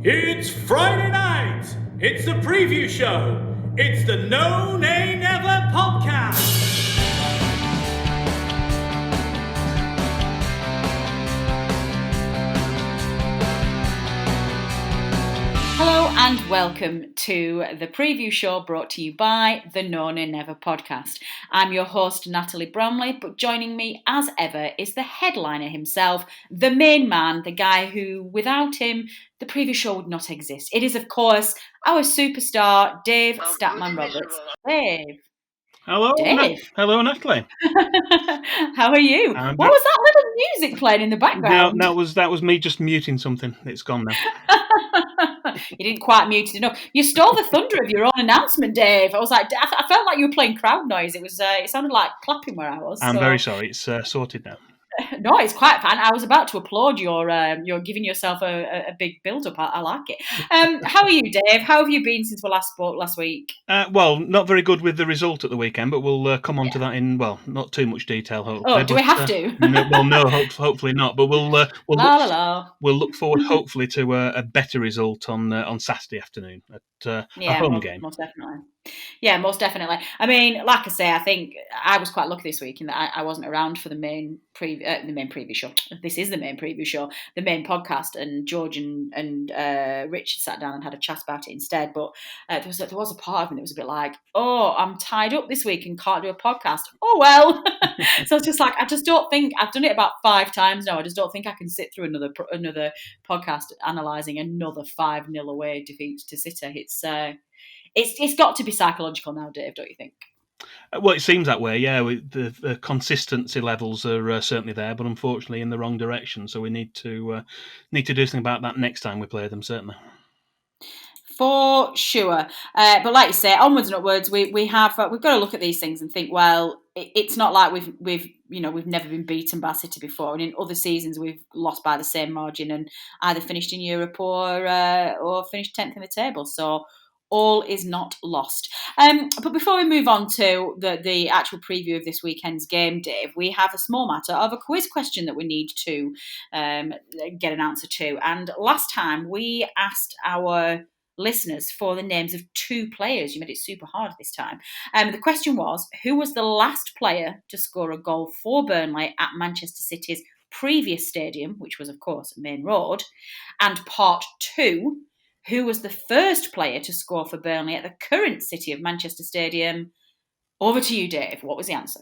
It's Friday night. It's the preview show. It's the No Nay Never podcast. Hello and welcome to the preview show brought to you by the No Nay Never podcast. I'm your host, Natalie Bromley, but joining me as ever is the headliner himself, the main man, the guy who, without him, the preview show would not exist. It is, of course, our superstar, Dave Statman Roberts. Dave. Hello, Dave. Hello, Natalie. How are you? What was that little music playing in the background? No, that was me just muting something. It's gone now. You didn't quite mute it enough. You stole the thunder of your own announcement, Dave. I was like, I felt like you were playing crowd noise. It was, it sounded like clapping where I was. I'm very sorry. It's sorted now. No, it's quite fun. I was about to applaud your giving yourself a big build-up. I like it. How are you, Dave? How have you been since we last spoke last week? Well, not very good with the result at the weekend, but we'll come on to that in, well, not too much detail, hopefully. Oh, do we have to? No, hopefully not. But we'll look forward, hopefully, to a better result on Saturday afternoon at a home game. Most definitely. Yeah, most definitely. I mean, like I say, I think I was quite lucky this week in that I wasn't around for the main preview show. This is the main preview show, the main podcast, and George and Richard sat down and had a chat about it instead. But there was a part of me that was a bit like, oh, I'm tied up this week and can't do a podcast. Oh well. So it's just like, I just don't think, I've done it about 5 times now. I just don't think I can sit through another podcast analysing another 5-0 away defeat to City. It's got to be psychological now, Dave, don't you think? Well, it seems that way, yeah. The consistency levels are certainly there, but unfortunately in the wrong direction. So we need to do something about that next time we play them, certainly. For sure. But like you say, onwards and upwards, we've got to look at these things and think, well, it's not like we've never been beaten by City before, and in other seasons we've lost by the same margin and either finished in Europe or finished 10th in the table. So all is not lost. But before we move on to the actual preview of this weekend's game, Dave, we have a small matter of a quiz question that we need to get an answer to. And last time we asked our listeners for the names of 2 players. You made it super hard this time. The question was, who was the last player to score a goal for Burnley at Manchester City's previous stadium, which was, of course, Main Road? And part 2, who was the first player to score for Burnley at the current City of Manchester Stadium? Over to you, Dave. What was the answer?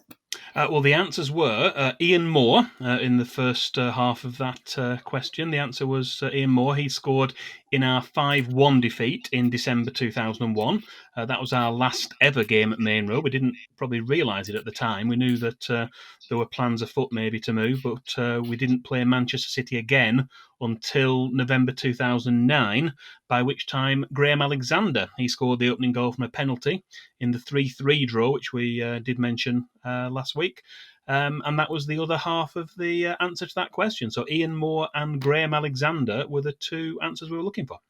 Well, the answers were Ian Moore in the first half of that question. The answer was Ian Moore. He scored in our 5-1 defeat in December 2001. That was our last ever game at Main Road. We didn't probably realise it at the time. We knew that there were plans afoot maybe to move, but we didn't play Manchester City again until November 2009, by which time Graham Alexander, he scored the opening goal from a penalty in the 3-3 draw, which we did mention last week. And that was the other half of the answer to that question. So Ian Moore and Graham Alexander were the 2 answers we were looking for.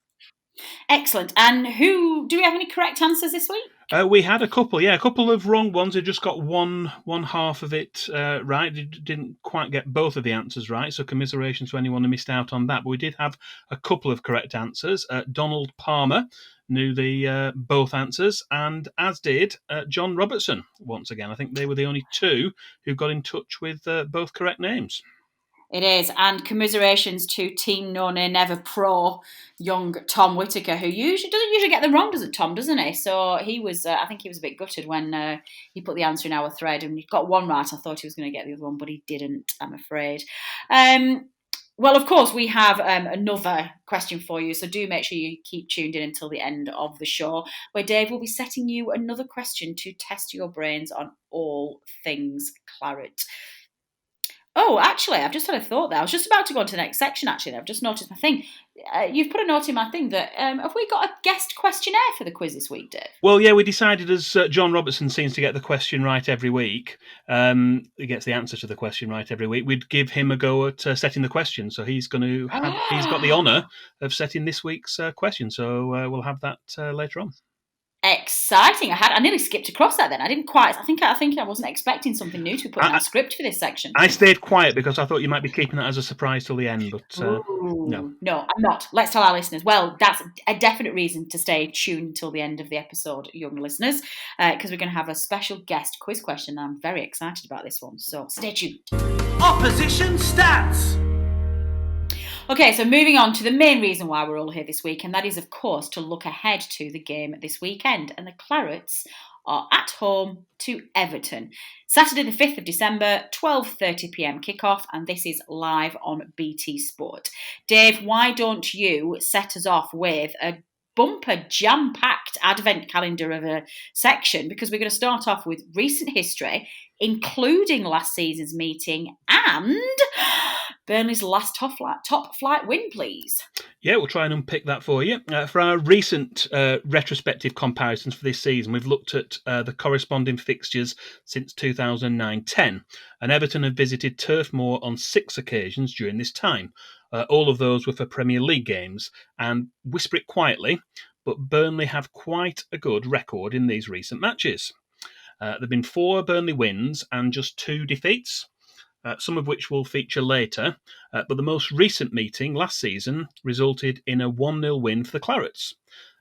Excellent. And do we have any correct answers this week? We had a couple of wrong ones. We just got one half of it right. Didn't quite get both of the answers right, so commiserations to anyone who missed out on that. But we did have a couple of correct answers. Donald Palmer knew the both answers, and as did John Robertson once again. I think they were the only 2 who got in touch with both correct names. It is, and commiserations to Team No Nay Never Pro, young Tom Whittaker, who doesn't usually get them wrong, doesn't he? So he was, I think he was a bit gutted when he put the answer in our thread, and he got one right. I thought he was going to get the other one, but he didn't, I'm afraid. Well, of course, we have another question for you, so do make sure you keep tuned in until the end of the show, where Dave will be setting you another question to test your brains on all things claret. Oh, actually, I've just had a thought there. I was just about to go on to the next section, actually. I've just noticed my thing. You've put a note in my thing that, have we got a guest questionnaire for the quiz this week, Dave? Well, yeah, we decided as John Robertson seems to get the question right every week, he gets the answer to the question right every week, we'd give him a go at setting the question. So he's got the honour of setting this week's question. So we'll have that later on. Exciting! I nearly skipped across that. Then I didn't quite. I think I wasn't expecting something new to be put in our script for this section. I stayed quiet because I thought you might be keeping that as a surprise till the end, but no, I'm not. Let's tell our listeners. Well, that's a definite reason to stay tuned till the end of the episode, young listeners, because we're going to have a special guest quiz question. I'm very excited about this one, so stay tuned. Opposition stats. Okay, so moving on to the main reason why we're all here this week, and that is, of course, to look ahead to the game this weekend. And the Clarets are at home to Everton. Saturday the 5th of December, 12:30pm kickoff, and this is live on BT Sport. Dave, why don't you set us off with a bumper jam-packed advent calendar of a section, because we're going to start off with recent history, including last season's meeting and Burnley's last top flight win, please. Yeah, we'll try and unpick that for you. For our recent retrospective comparisons for this season, we've looked at the corresponding fixtures since 2009-10, and Everton have visited Turf Moor on 6 occasions during this time. All of those were for Premier League games, and whisper it quietly, but Burnley have quite a good record in these recent matches. There have been 4 Burnley wins and just 2 defeats. Some of which will feature later, but the most recent meeting last season resulted in a 1-0 win for the Clarets.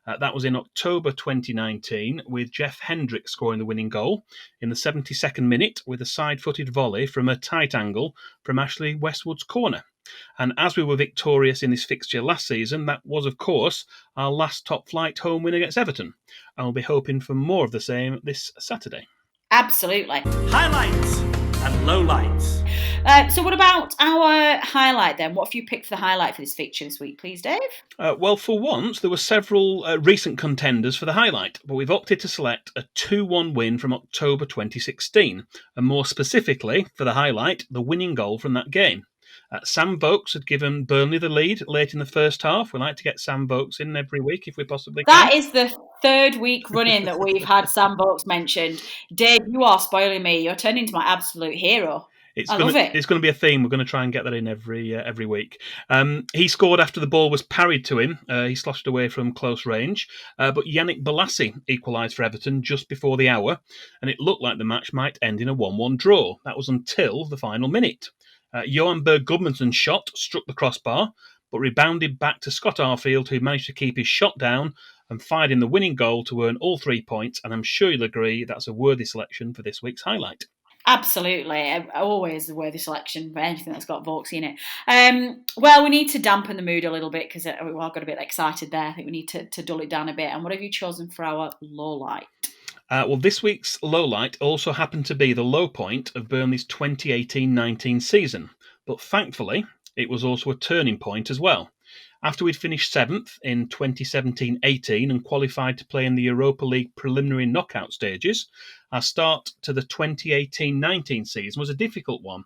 That was in October 2019, with Jeff Hendrick scoring the winning goal in the 72nd minute with a side-footed volley from a tight angle from Ashley Westwood's corner. And as we were victorious in this fixture last season, that was, of course, our last top-flight home win against Everton. And we'll be hoping for more of the same this Saturday. Absolutely. Highlights and lowlights. So what about our highlight then? What have you picked for the highlight for this fixture this week, please, Dave? Well, for once, there were several recent contenders for the highlight, but we've opted to select a 2-1 win from October 2016, and more specifically, for the highlight, the winning goal from that game. Sam Vokes had given Burnley the lead late in the first half. We like to get Sam Vokes in every week if we possibly can. That is the 3rd week running that we've had Sam Vokes mentioned. Dave, you are spoiling me. You're turning into my absolute hero. Love it. It's going to be a theme. We're going to try and get that in every week. He scored after the ball was parried to him. He sloshed away from close range. But Yannick Bolasie equalised for Everton just before the hour, and it looked like the match might end in a 1-1 draw. That was until the final minute. Johan Berg Gudmundsson's shot struck the crossbar, but rebounded back to Scott Arfield, who managed to keep his shot down and fired in the winning goal to earn all 3 points. And I'm sure you'll agree that's a worthy selection for this week's highlight. Absolutely. Always a worthy selection for anything that's got Vokes in it. Well, we need to dampen the mood a little bit because we all got a bit excited there. I think we need to dull it down a bit. And what have you chosen for our low light? Well, this week's low light also happened to be the low point of Burnley's 2018-19 season. But thankfully, it was also a turning point as well. After we'd finished 7th in 2017-18 and qualified to play in the Europa League preliminary knockout stages, our start to the 2018-19 season was a difficult one.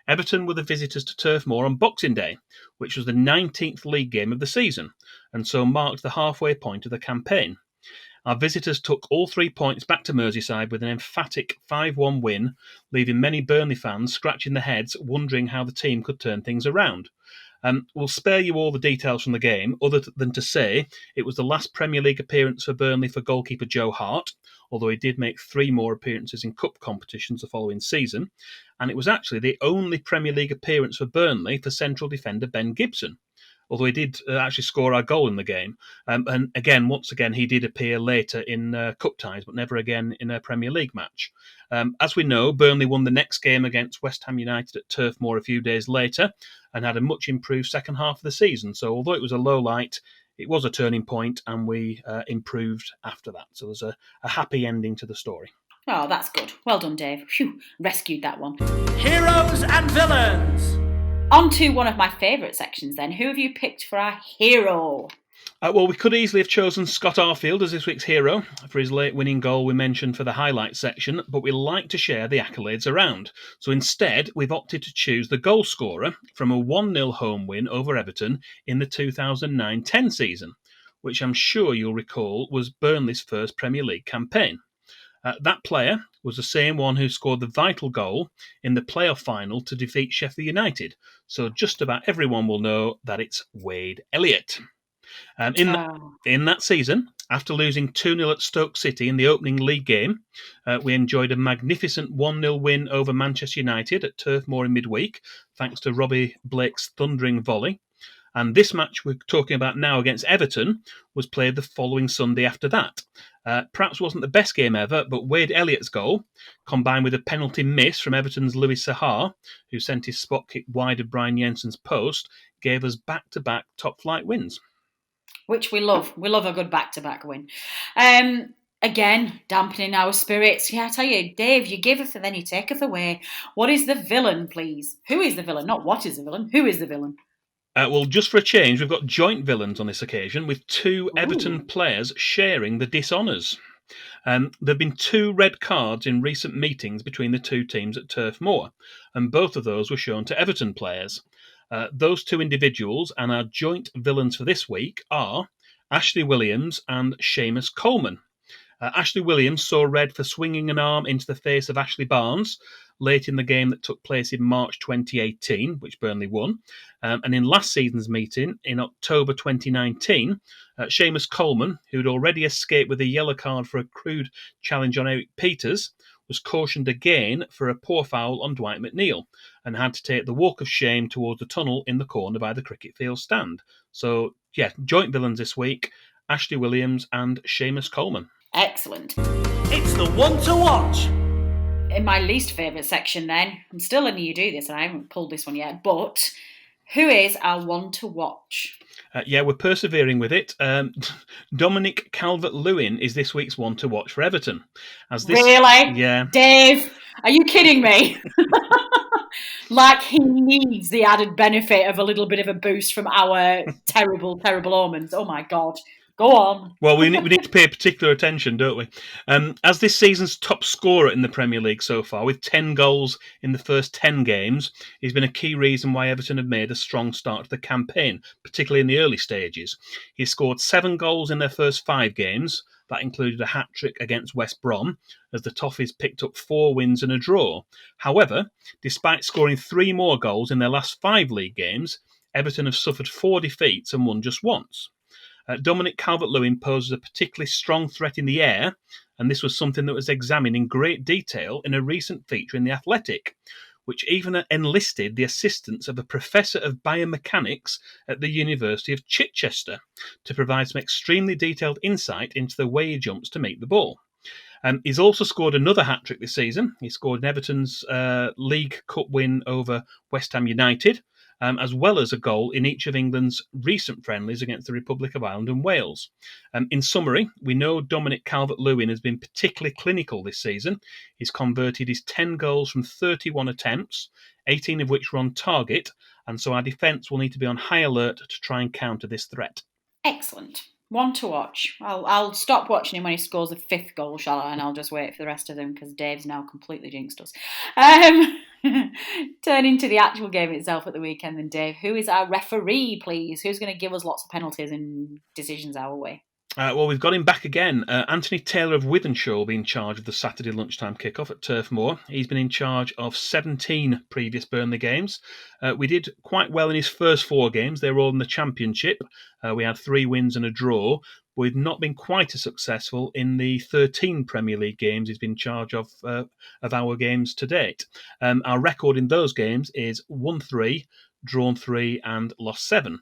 Everton were the visitors to Turf Moor on Boxing Day, which was the 19th league game of the season, and so marked the halfway point of the campaign. Our visitors took all 3 points back to Merseyside with an emphatic 5-1 win, leaving many Burnley fans scratching their heads, wondering how the team could turn things around. We'll spare you all the details from the game, other than to say it was the last Premier League appearance for Burnley for goalkeeper Joe Hart, although he did make 3 more appearances in cup competitions the following season, and it was actually the only Premier League appearance for Burnley for central defender Ben Gibson, although he did actually score our goal in the game. And again, once again, he did appear later in cup ties, but never again in a Premier League match. As we know, Burnley won the next game against West Ham United at Turf Moor a few days later and had a much improved second half of the season. So although it was a low light, it was a turning point and we improved after that. So there's a happy ending to the story. Oh, that's good. Well done, Dave. Phew, rescued that one. Heroes and villains. On to one of my favourite sections then. Who have you picked for our hero? Well, we could easily have chosen Scott Arfield as this week's hero for his late winning goal we mentioned for the highlights section, but we like to share the accolades around. So instead, we've opted to choose the goal scorer from a 1-0 home win over Everton in the 2009-10 season, which I'm sure you'll recall was Burnley's first Premier League campaign. That player was the same one who scored the vital goal in the playoff final to defeat Sheffield United, so just about everyone will know that it's Wade Elliott. Um, in, th- in that season, after losing 2-0 at Stoke City in the opening league game, we enjoyed a magnificent 1-0 win over Manchester United at Turf Moor in midweek, thanks to Robbie Blake's thundering volley. And this match we're talking about now against Everton was played the following Sunday after that. Perhaps wasn't the best game ever, but Wade Elliott's goal, combined with a penalty miss from Everton's Louis Sahar, who sent his spot kick wide of Brian Jensen's post, gave us back-to-back top-flight wins. Which we love. We love a good back-to-back win. Again, dampening our spirits. Yeah, I tell you, Dave, you giveth and then you taketh away. What is the villain, please? Who is the villain? Not what is the villain. Who is the villain? Well, just for a change, we've got joint villains on this occasion, with two Everton players sharing the dishonours. There have been 2 red cards in recent meetings between the 2 teams at Turf Moor, and both of those were shown to Everton players. Those 2 individuals and our joint villains for this week are Ashley Williams and Seamus Coleman. Ashley Williams saw red for swinging an arm into the face of Ashley Barnes late in the game that took place in March 2018, which Burnley won. And in last season's meeting, in October 2019, Seamus Coleman, who'd already escaped with a yellow card for a crude challenge on Eric Peters, was cautioned again for a poor foul on Dwight McNeil and had to take the walk of shame towards the tunnel in the corner by the cricket field stand. So, yeah, joint villains this week, Ashley Williams and Seamus Coleman. Excellent. It's the one to watch. In my least favourite section then, I'm still letting you do this and I haven't pulled this one yet, but who is our one to watch? Yeah, we're persevering with it. Dominic Calvert-Lewin is this week's one to watch for Everton. Really? Yeah. Dave, are you kidding me? Like he needs the added benefit of a little bit of a boost from our terrible, terrible omens. Oh my God. Go on. Well, we need to pay particular attention, don't we? As this season's top scorer in the Premier League so far, with 10 goals in the first 10 games, he's been a key reason why Everton have made a strong start to the campaign, particularly in the early stages. He scored 7 goals in their first 5 games. That included a hat-trick against West Brom, as the Toffees picked up 4 wins and a draw. However, despite scoring 3 more goals in their last 5 league games, Everton have suffered 4 defeats and won just once. Dominic Calvert-Lewin poses a particularly strong threat in the air, and this was something that was examined in great detail in a recent feature in The Athletic, which even enlisted the assistance of a professor of biomechanics at the University of Chichester to provide some extremely detailed insight into the way he jumps to meet the ball. He's also scored another hat-trick this season. He scored in Everton's League Cup win over West Ham United, as well as a goal in each of England's recent friendlies against the Republic of Ireland and Wales. In summary, we know Dominic Calvert-Lewin has been particularly clinical this season. He's converted his 10 goals from 31 attempts, 18 of which were on target, and so our defence will need to be on high alert to try and counter this threat. Excellent. One to watch. I'll stop watching him when he scores the 5th goal, shall I? And I'll just wait for the rest of them because Dave's now completely jinxed us. Turning to the actual game itself at the weekend then, Dave, who is our referee, please? Who's going to give us lots of penalties and decisions our way? Well, we've got him back again. Anthony Taylor of Wythenshawe will be in charge of the Saturday lunchtime kickoff at Turf Moor. He's been in charge of 17 previous Burnley games. We did quite well in his first 4 games. They were all in the Championship. We had 3 wins and a draw. We've not been quite as successful in the 13 Premier League games he's been in charge of our games to date. Our record in those games is 1-3, drawn 3 and lost 7.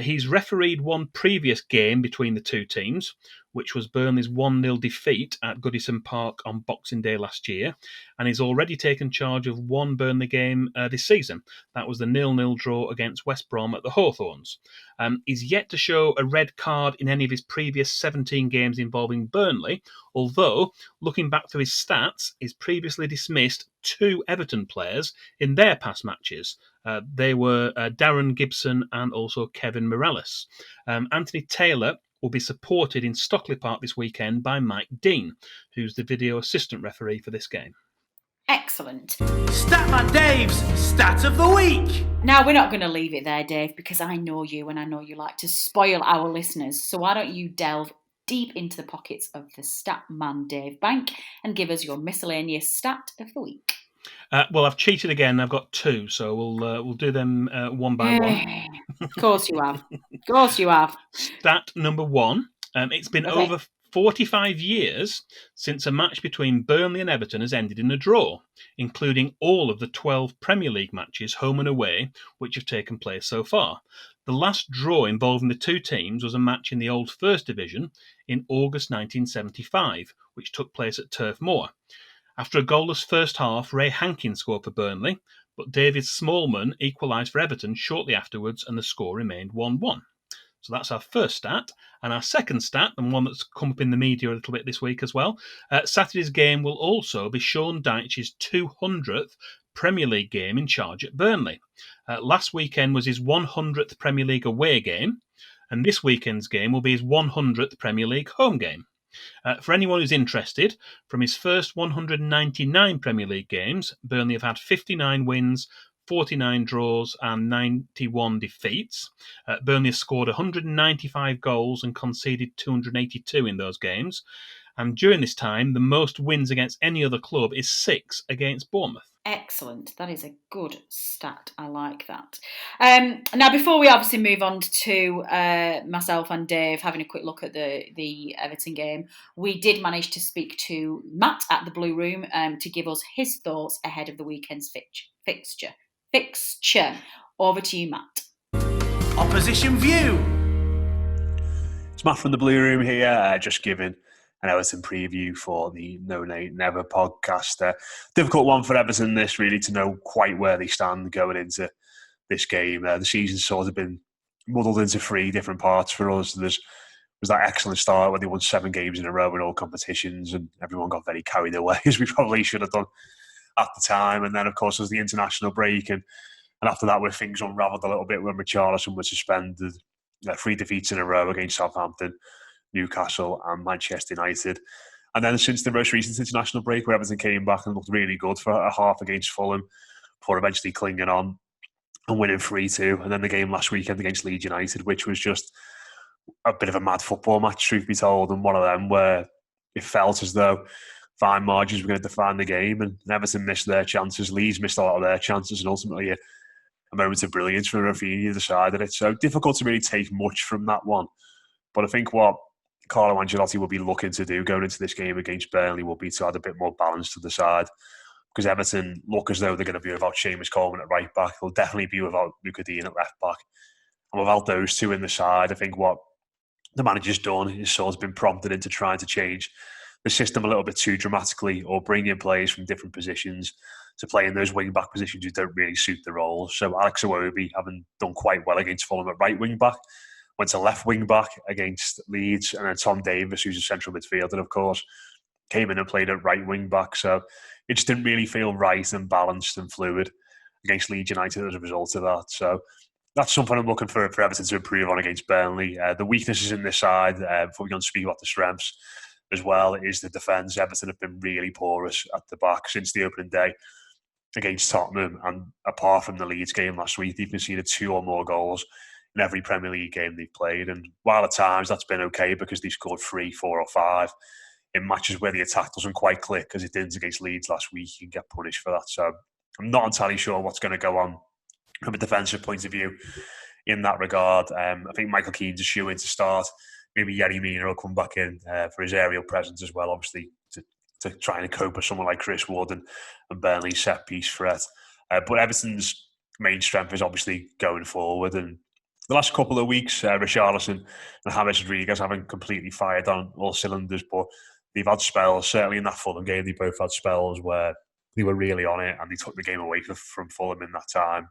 He's refereed one previous game between the 2 teams, which was Burnley's 1-0 defeat at Goodison Park on Boxing Day last year, and he's already taken charge of one Burnley game this season. That was the 0-0 draw against West Brom at the Hawthorns. He's yet to show a red card in any of his previous 17 games involving Burnley, although, looking back through his stats, he's previously dismissed 2 Everton players in their past matches. They were Darren Gibson and also Kevin Morales. Anthony Taylor will be supported in Stockley Park this weekend by Mike Dean, who's the video assistant referee for this game. Excellent. Statman Dave's Stat of the Week. Now, we're not going to leave it there, Dave, because I know you and I know you like to spoil our listeners. So why don't you delve deep into the pockets of the Statman Dave Bank and give us your miscellaneous Stat of the Week? Well, I've cheated again. I've got 2, so we'll do them one by one. Of course you have. Of course you have. Stat number 1. It's been Okay. over 45 years since a match between Burnley and Everton has ended in a draw, including all of the 12 Premier League matches, home and away, which have taken place so far. The last draw involving the two teams was a match in the old First Division in August 1975, which took place at Turf Moor. After a goalless first half, Ray Hankin scored for Burnley, but David Smallman equalised for Everton shortly afterwards, and the score remained 1-1. So that's our first stat. And our second stat, and one that's come up in the media a little bit this week as well, Saturday's game will also be Sean Dyche's 200th Premier League game in charge at Burnley. Last weekend was his 100th Premier League away game, and this weekend's game will be his 100th Premier League home game. For anyone who's interested, from his first 199 Premier League games, Burnley have had 59 wins, 49 draws and 91 defeats. Burnley has scored 195 goals and conceded 282 in those games. And during this time, the most wins against any other club is 6 against Bournemouth. Excellent. That is a good stat. I like that. Now, before we obviously move on to myself and Dave having a quick look at the Everton game, we did manage to speak to Matt at the Blue Room to give us his thoughts ahead of the weekend's fixture. Over to you, Matt. Opposition view. It's Matt from the Blue Room here, just giving an Everton preview for the No Nay Never podcast. Difficult one for Everton, this really, to know quite where they stand going into this game. The season's sort of been muddled into 3 different parts for us. There was that excellent start when they won 7 games in a row in all competitions, and everyone got very carried away, as we probably should have done at the time. And then, of course, there's the international break, and after that, where things unravelled a little bit when Robertson was suspended, 3 defeats in a row against Southampton, Newcastle and Manchester United. And then since the most recent international break, where Everton came back and looked really good for a half against Fulham, before eventually clinging on and winning 3-2. And then the game last weekend against Leeds United, which was just a bit of a mad football match, truth be told, and one of them where it felt as though fine margins were going to define the game, and Everton missed their chances, Leeds missed a lot of their chances, and ultimately a moment of brilliance for Rafinha decided it. So difficult to really take much from that one. But I think what Carlo Ancelotti will be looking to do going into this game against Burnley will be to add a bit more balance to the side, because Everton look as though they're going to be without Seamus Coleman at right back. They'll definitely be without Luca Dean at left back. And without those two in the side, I think what the manager's done is sort of been prompted into trying to change the system a little bit too dramatically, or bring in players from different positions to play in those wing-back positions who don't really suit the roles. So Alex Iwobi, having done quite well against Fulham at right wing-back, went to left wing-back against Leeds, and then Tom Davis, who's a central midfielder, of course, came in and played at right wing-back. So it just didn't really feel right and balanced and fluid against Leeds United as a result of that. So that's something I'm looking for Everton to improve on against Burnley. The weaknesses in this side, before we go on to speak about the strengths as well, is the defence. Everton have been really porous at the back since the opening day against Tottenham, and apart from the Leeds game last week, they've conceded 2 or more goals in every Premier League game they've played. And while at times that's been okay because they've scored 3, 4 or 5 in matches where the attack doesn't quite click, as it didn't against Leeds last week, you can get punished for that. So I'm not entirely sure what's going to go on from a defensive point of view in that regard. I think Michael Keane's a shoe-in to start. Maybe Yerry Mina will come back in for his aerial presence as well, obviously, to try and cope with someone like Chris Wood and Burnley's set-piece threat. But Everton's main strength is obviously going forward. And the last couple of weeks, Richarlison and James Rodriguez haven't completely fired on all cylinders, but they've had spells, certainly in that Fulham game, they both had spells where they were really on it and they took the game away from Fulham in that time.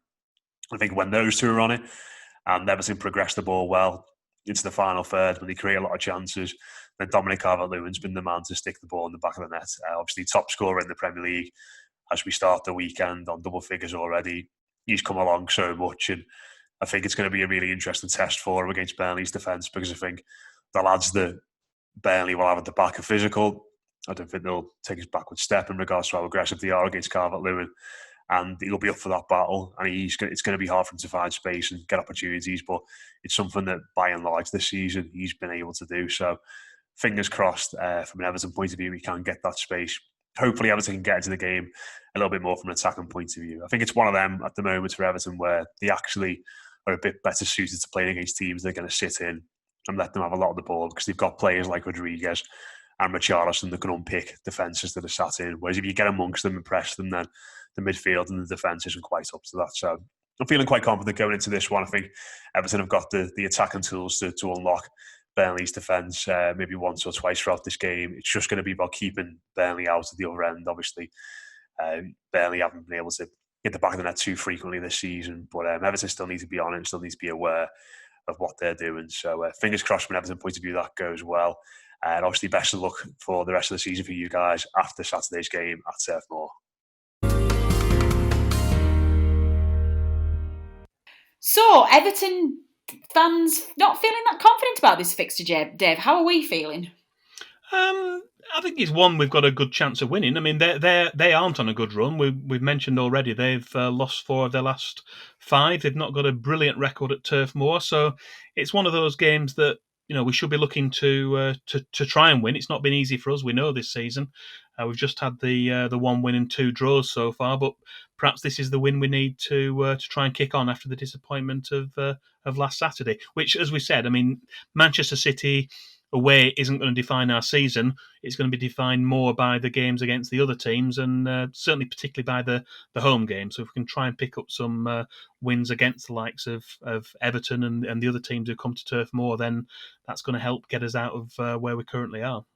I think when those two are on it, and Everton progressed the ball well into the final third, when they create a lot of chances, then Dominic Calvert-Lewin's been the man to stick the ball in the back of the net. Obviously, top scorer in the Premier League as we start the weekend on double figures already. He's come along so much, and I think it's going to be a really interesting test for him against Burnley's defence, because I think the lads that Burnley will have at the back are physical. I don't think they'll take his backward step in regards to how aggressive they are against Calvert-Lewin. And he'll be up for that battle, and it's going to be hard for him to find space and get opportunities, but it's something that, by and large, this season, he's been able to do. So, fingers crossed, from an Everton point of view, he can get that space. hopefully Everton can get into the game a little bit more from an attacking point of view. I think it's one of them at the moment for Everton where they actually are a bit better suited to playing against teams they're going to sit in and let them have a lot of the ball, because they've got players like Rodriguez and Richarlison that can unpick defences that are sat in. Whereas if you get amongst them and press them, then the midfield and the defence isn't quite up to that. So I'm feeling quite confident going into this one. I think Everton have got the attacking tools to unlock Burnley's defence maybe once or twice throughout this game. It's just going to be about keeping Burnley out at the other end. Obviously, Burnley haven't been able to get the back of the net too frequently this season, but Everton still need to be on it and still need to be aware of what they're doing. So fingers crossed from an Everton point of view that goes well. And obviously best of luck for the rest of the season for you guys after Saturday's game at Turf Moor. So, Everton fans not feeling that confident about this fixture, Dave. How are we feeling? I think it's one we've got a good chance of winning. I mean, they aren't on a good run. We've mentioned already they've lost 4 of their last 5. They've not got a brilliant record at Turf Moor, so it's one of those games that we should be looking to try and win. It's not been easy for us, we know, this season. We've just had the 1 win and 2 draws so far, but perhaps this is the win we need to try and kick on after the disappointment of last Saturday. Which, as we said, I mean, Manchester City away isn't going to define our season. It's going to be defined more by the games against the other teams, and certainly particularly by the home games. So if we can try and pick up some wins against the likes of Everton and the other teams who come to Turf Moor, then that's going to help get us out of where we currently are.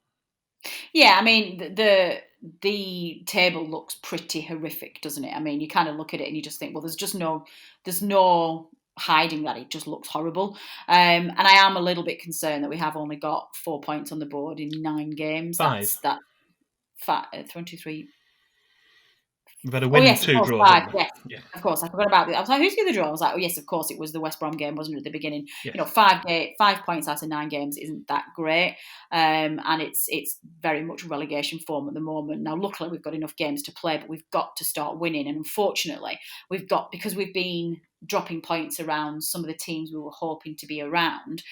Yeah, I mean, the table looks pretty horrific, doesn't it? I mean, you kind of look at it and you just think, well, there's no hiding that. It just looks horrible. And I am a little bit concerned that we have only got 4 points on the board in 9 games. 5. That's 1, 2, 3. We've had a win and 2 draws. 5, yes. Yeah. Of course, I forgot about it. I was like, who's the other draw? I was like, oh yes, of course, it was the West Brom game, wasn't it, at the beginning? Yes. 5 points out of 9 games isn't that great, and it's very much relegation form at the moment. Now, luckily, we've got enough games to play, but we've got to start winning. And unfortunately, because we've been dropping points around some of the teams we were hoping to be around.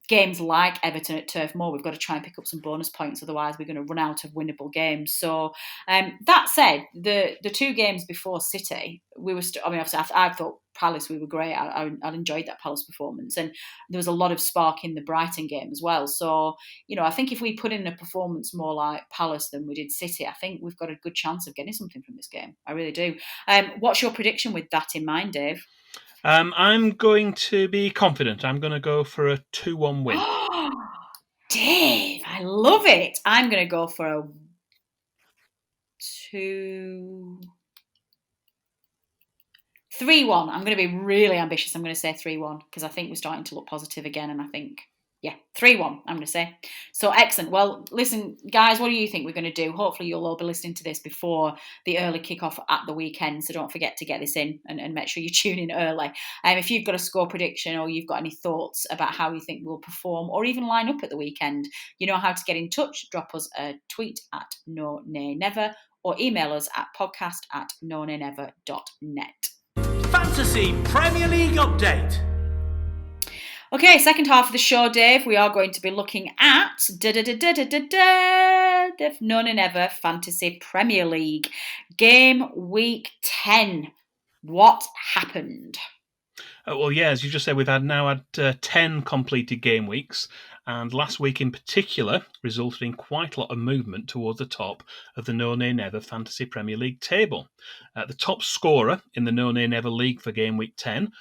Games like Everton at Turf Moor, we've got to try and pick up some bonus points, otherwise we're going to run out of winnable games. So that said, the 2 games before City, we were. Obviously, I thought Palace, we were great. I enjoyed that Palace performance, and there was a lot of spark in the Brighton game as well. So I think if we put in a performance more like Palace than we did City, I think we've got a good chance of getting something from this game. I really do. What's your prediction with that in mind, Dave? I'm going to be confident. I'm going to go for a 2-1 win. Dave, I love it. I'm going to go for a 3-1. I'm going to be really ambitious. I'm going to say 3-1 because I think we're starting to look positive again, and I think 3-1, I'm going to say. So excellent. Well, listen, guys, what do you think we're going to do? Hopefully you'll all be listening to this before the early kickoff at the weekend, so don't forget to get this in and make sure you tune in early. If you've got a score prediction or you've got any thoughts about how you think we'll perform or even line up at the weekend, you know how to get in touch. Drop us a tweet at No Nay Never or email us at podcast@nonaynever.net. Fantasy Premier League update. Okay, second half of the show, Dave, we are going to be looking at the No Nay Never Fantasy Premier League. Game week 10. What happened? Well, yeah, as you just said, we've now had 10 completed game weeks, and last week in particular resulted in quite a lot of movement towards the top of the No Nay Never Fantasy Premier League table. The top scorer in the No Nay Never League for game week 10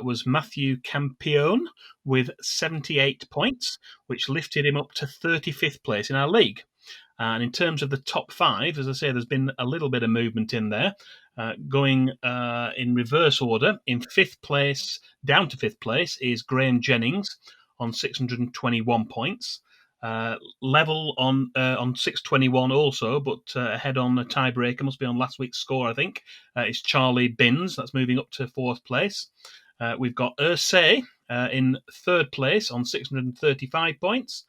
was Matthew Campione with 78 points, which lifted him up to 35th place in our league. And in terms of the top 5, as I say, there's been a little bit of movement in there. Going in reverse order, in 5th place, down to 5th place, is Graham Jennings on 621 points. Level on 621 also, but ahead on a tiebreaker, must be on last week's score, I think, is Charlie Binns. That's moving up to 4th place. We've got Ursay in 3rd place on 635 points.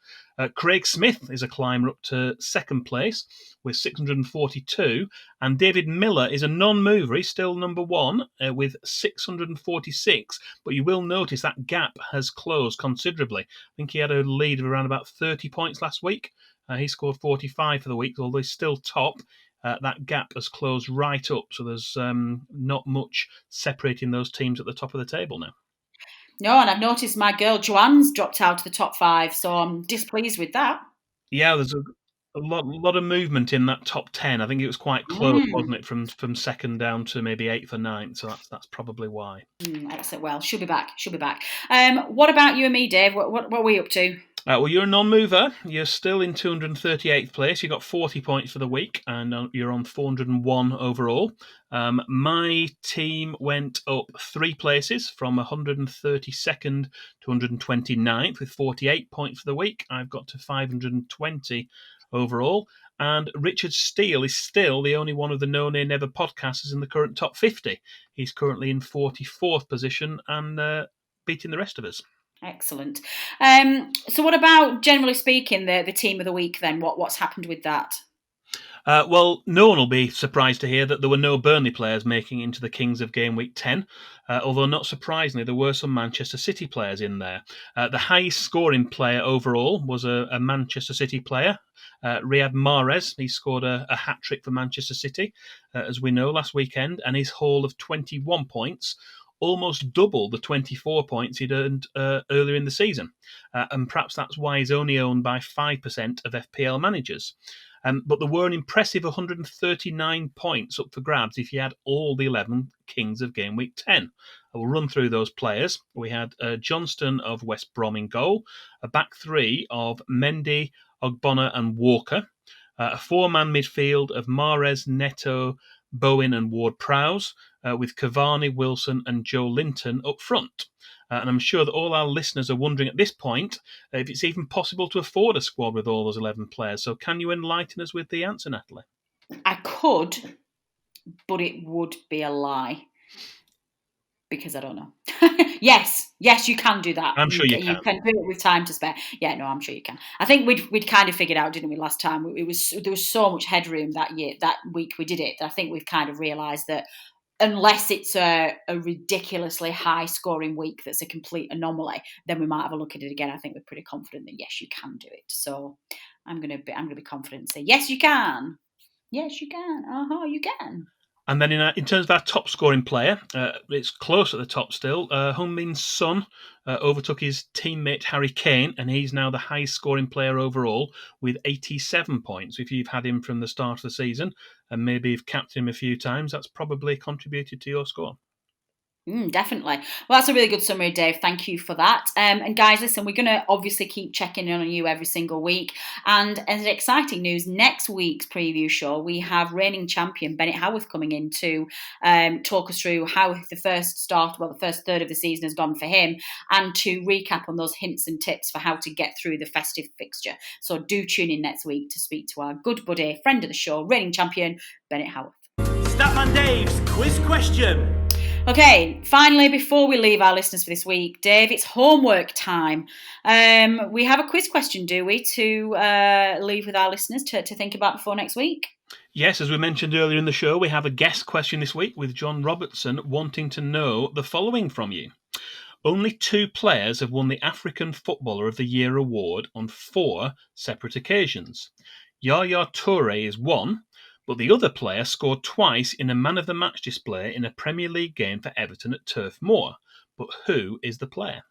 Craig Smith is a climber up to 2nd place with 642. And David Miller is a non-mover. He's still number 1 with 646. But you will notice that gap has closed considerably. I think he had a lead of around about 30 points last week. He scored 45 for the week, although he's still top. that gap has closed right up. So there's not much separating those teams at the top of the table now. No, and I've noticed my girl Joanne's dropped out of the top 5, so I'm displeased with that. Yeah, there's a lot of movement in that top 10. I think it was quite close, wasn't it, from second down to maybe 8th or 9th. So that's probably why. Excellent. Well, she'll be back. What about you and me, Dave? What are we up to? Well, you're a non-mover. You're still in 238th place. You got 40 points for the week, and you're on 401 overall. My team went up 3 places from 132nd to 129th with 48 points for the week. I've got to 520 overall. And Richard Steele is still the only one of the No Nay Never podcasters in the current top 50. He's currently in 44th position and beating the rest of us. Excellent. So what about, generally speaking, the team of the week then? What's happened with that? Well, no one will be surprised to hear that there were no Burnley players making it into the Kings of Game Week 10, although not surprisingly, there were some Manchester City players in there. The highest scoring player overall was a Manchester City player, Riyad Mahrez. He scored a hat-trick for Manchester City, as we know, last weekend, and his haul of 21 points almost double the 24 points he'd earned earlier in the season. And perhaps that's why he's only owned by 5% of FPL managers. But there were an impressive 139 points up for grabs if you had all the 11 Kings of Game Week 10. I will run through those players. We had Johnston of West Brom in goal, a back 3 of Mendy, Ogbonna and Walker, a 4-man midfield of Mahrez, Neto, Bowen and Ward-Prowse, with Cavani, Wilson and Joe Linton up front. And I'm sure that all our listeners are wondering at this point if it's even possible to afford a squad with all those 11 players. So can you enlighten us with the answer, Natalie? I could, but it would be a lie. Because I don't know. Yes, you can do that. I'm sure you can. You can do it with time to spare. Yeah, no, I'm sure you can. I think we'd kind of figured out, didn't we, last time? There was so much headroom that week we did it. I think we've kind of realised that unless it's a ridiculously high scoring week that's a complete anomaly, then we might have a look at it again. I think we're pretty confident that yes, you can do it. So I'm gonna be confident and say yes, you can. Yes, you can. You can. And then in terms of our top scoring player, it's close at the top still. Heung-min Son overtook his teammate Harry Kane, and he's now the highest scoring player overall with 87 points. If you've had him from the start of the season and maybe you've capped him a few times, that's probably contributed to your score. Definitely. Well, that's a really good summary, Dave. Thank you for that. And guys, listen, we're going to obviously keep checking in on you every single week. And as exciting news, next week's preview show, we have reigning champion Bennett Howarth coming in to talk us through how the first third of the season has gone for him, and to recap on those hints and tips for how to get through the festive fixture. So do tune in next week to speak to our good buddy, friend of the show, reigning champion Bennett Howarth. Statman Dave's quiz question. Okay, finally, before we leave our listeners for this week, Dave, it's homework time. We have a quiz question, do we, to leave with our listeners to think about before next week? Yes, as we mentioned earlier in the show, we have a guest question this week with John Robertson wanting to know the following from you. Only 2 players have won the African Footballer of the Year award on 4 separate occasions. Yaya Toure is one, but the other player scored twice in a man-of-the-match display in a Premier League game for Everton at Turf Moor. But who is the player?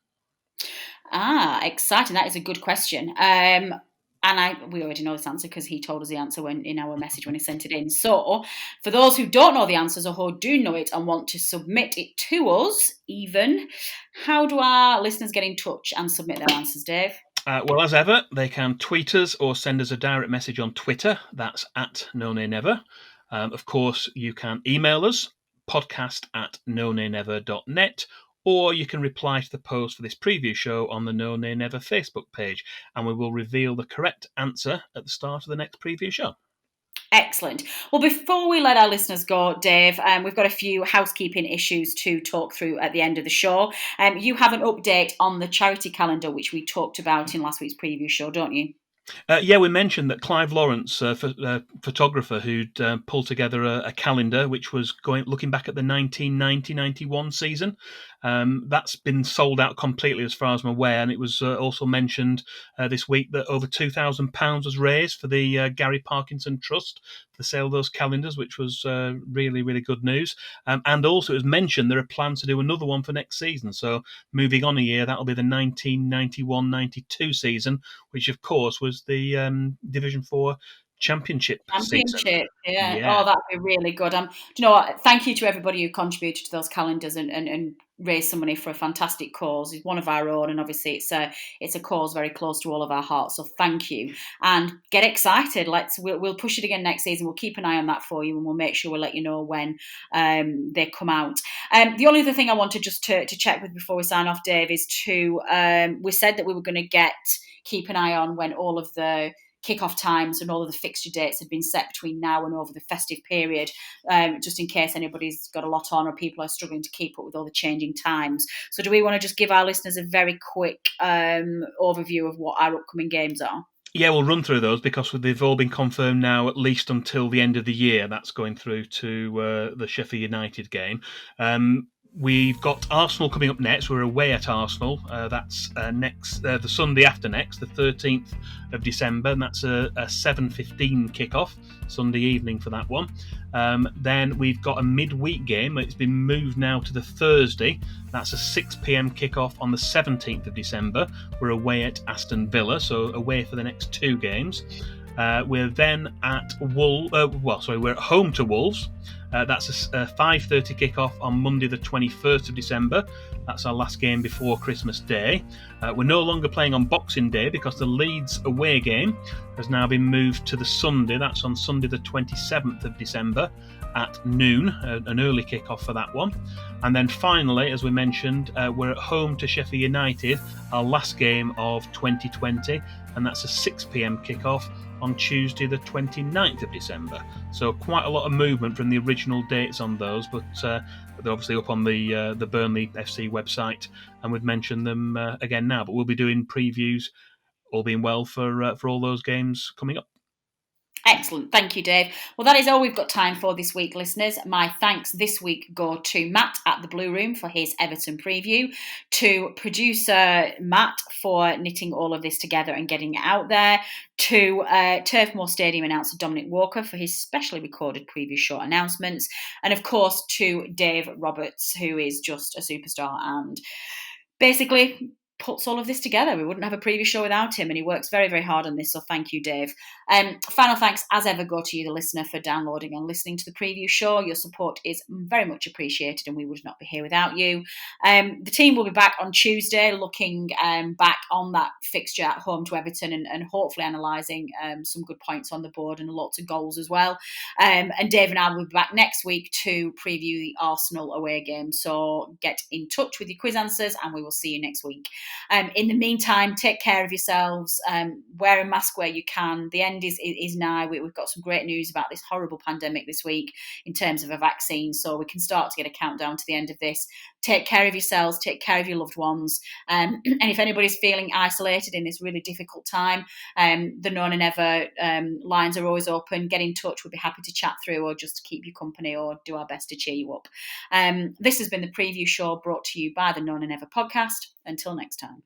Exciting. That is a good question. And we already know this answer because he told us the answer in our message when he sent it in. So, for those who don't know the answers or who do know it and want to submit it to us, how do our listeners get in touch and submit their answers, Dave? Well, as ever, they can tweet us or send us a direct message on Twitter. That's at NoNayNever. Of course, you can email us, podcast@nonaynever.net, or you can reply to the post for this preview show on the No Nay Never Facebook page, and we will reveal the correct answer at the start of the next preview show. Excellent. Well, before we let our listeners go, Dave, we've got a few housekeeping issues to talk through at the end of the show. You have an update on the charity calendar, which we talked about in last week's preview show, don't you? Yeah, we mentioned that Clive Lawrence, photographer who'd pulled together a calendar which was looking back at the 1990-91 season. That's been sold out completely as far as I'm aware, and it was also mentioned this week that over £2,000 was raised for the Gary Parkinson Trust for the sale of those calendars, which was really, really good news. And also it was mentioned there are plans to do another one for next season. So moving on a year, that'll be the 1991-92 season, which of course was the Division 4 Championship season. Yeah. Yeah. Oh, that'd be really good. Do you know what? Thank you to everybody who contributed to those calendars and raised some money for a fantastic cause. It's one of our own, and obviously it's a cause very close to all of our hearts. So thank you, and get excited. We'll push it again next season. We'll keep an eye on that for you, and we'll make sure we'll let you know when they come out. The only other thing I wanted just to check with before we sign off, Dave, is we said that we were going to keep an eye on when all of the kick-off times and all of the fixture dates have been set between now and over the festive period, just in case anybody's got a lot on or people are struggling to keep up with all the changing times. So do we want to just give our listeners a very quick overview of what our upcoming games are? Yeah, we'll run through those because they've all been confirmed now, at least until the end of the year. That's going through to the Sheffield United game. We've got Arsenal coming up next. We're away at Arsenal. That's the Sunday after next, the 13th of December, and that's a 7:15 kickoff, Sunday evening for that one. Then we've got a midweek game. It's been moved now to the Thursday. That's a 6 p.m. kickoff on the 17th of December. We're away at Aston Villa, so away for the next two games. We're then at we're at home to Wolves. That's a 5:30 kickoff on Monday the 21st of December. That's our last game before Christmas Day. We're no longer playing on Boxing Day because the Leeds away game has now been moved to the Sunday. That's on Sunday the 27th of December at noon, an early kickoff for that one. And then finally, as we mentioned, we're at home to Sheffield United, our last game of 2020, and that's a 6 p.m. kickoff on Tuesday the 29th of December. So quite a lot of movement from the original dates on those, but they're obviously up on the Burnley FC website, and we've mentioned them again now. But we'll be doing previews, all being well, for all those games coming up. Excellent. Thank you, Dave. Well, that is all we've got time for this week, listeners. My thanks this week go to Matt at the Blue Room for his Everton preview, to producer Matt for knitting all of this together and getting it out there, to Turf Moor Stadium announcer Dominic Walker for his specially recorded preview short announcements, and of course to Dave Roberts, who is just a superstar and basically puts all of this together. We wouldn't have a preview show without him, and he works very, very hard on this, so thank you, Dave. Final thanks, as ever, go to you, the listener, for downloading and listening to the preview show. Your support is very much appreciated, and we would not be here without you. The team will be back on Tuesday, looking back on that fixture at home to Everton and hopefully analysing some good points on the board and lots of goals as well. And Dave and I will be back next week to preview the Arsenal away game, so get in touch with your quiz answers, and we will see you next week. In the meantime, take care of yourselves, wear a mask where you can. The end is nigh. We've got some great news about this horrible pandemic this week in terms of a vaccine, so we can start to get a countdown to the end of this. Take care of yourselves, take care of your loved ones, and if anybody's feeling isolated in this really difficult time, the Known and Never lines are always open. Get in touch. We'll be happy to chat through or just keep you company or do our best to cheer you up. This has been the preview show brought to you by the Known and Never podcast. Until next time.